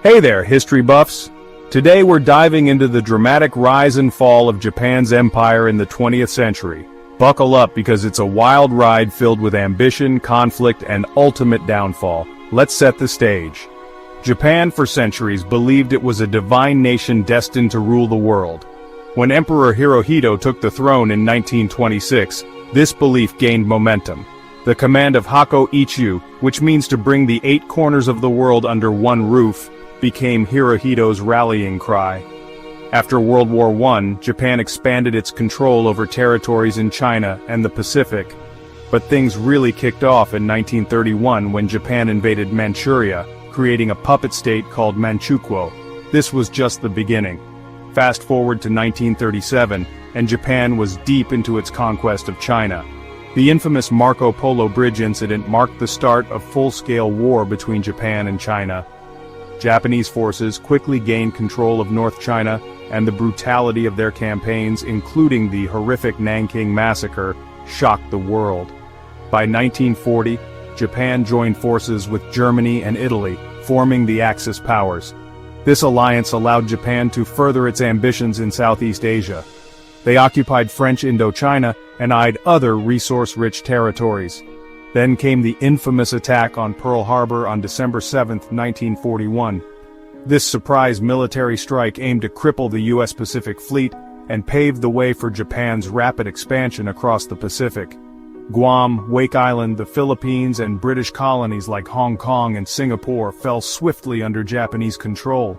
Hey there, history buffs! Today we're diving into the dramatic rise and fall of Japan's empire in the 20th century. Buckle up because it's a wild ride filled with ambition, conflict, and ultimate downfall. Let's set the stage. Japan for centuries believed it was a divine nation destined to rule the world. When Emperor Hirohito took the throne in 1926, this belief gained momentum. The command of Hakko Ichiu, which means to bring the 8 corners of the world under one roof, became Hirohito's rallying cry. After World War I, Japan expanded its control over territories in China and the Pacific. But things really kicked off in 1931 when Japan invaded Manchuria, creating a puppet state called Manchukuo. This was just the beginning. Fast forward to 1937, and Japan was deep into its conquest of China. The infamous Marco Polo Bridge incident marked the start of full-scale war between Japan and China. Japanese forces quickly gained control of North China, and the brutality of their campaigns, including the horrific Nanking Massacre, shocked the world. By 1940, Japan joined forces with Germany and Italy, forming the Axis powers. This alliance allowed Japan to further its ambitions in Southeast Asia. They occupied French Indochina and eyed other resource-rich territories. Then came the infamous attack on Pearl Harbor on December 7, 1941. This surprise military strike aimed to cripple the U.S. Pacific Fleet and paved the way for Japan's rapid expansion across the Pacific. Guam, Wake Island, the Philippines, and British colonies like Hong Kong and Singapore fell swiftly under Japanese control.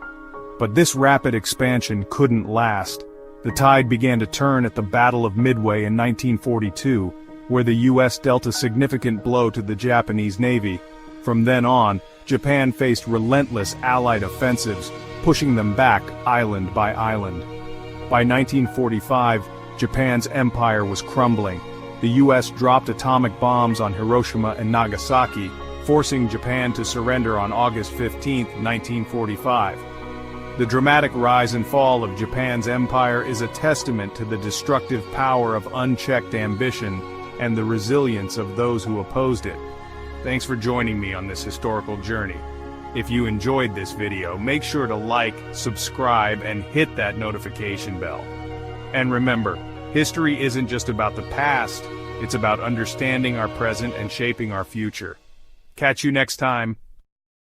But this rapid expansion couldn't last. The tide began to turn at the Battle of Midway in 1942, where the U.S. dealt a significant blow to the Japanese Navy. From then on, Japan faced relentless Allied offensives, pushing them back island by island. By 1945, Japan's empire was crumbling. The U.S. dropped atomic bombs on Hiroshima and Nagasaki, forcing Japan to surrender on August 15, 1945. The dramatic rise and fall of Japan's empire is a testament to the destructive power of unchecked ambition and the resilience of those who opposed it. Thanks for joining me on this historical journey. If you enjoyed this video, make sure to like, subscribe, and hit that notification bell. And remember, history isn't just about the past, it's about understanding our present and shaping our future. Catch you next time.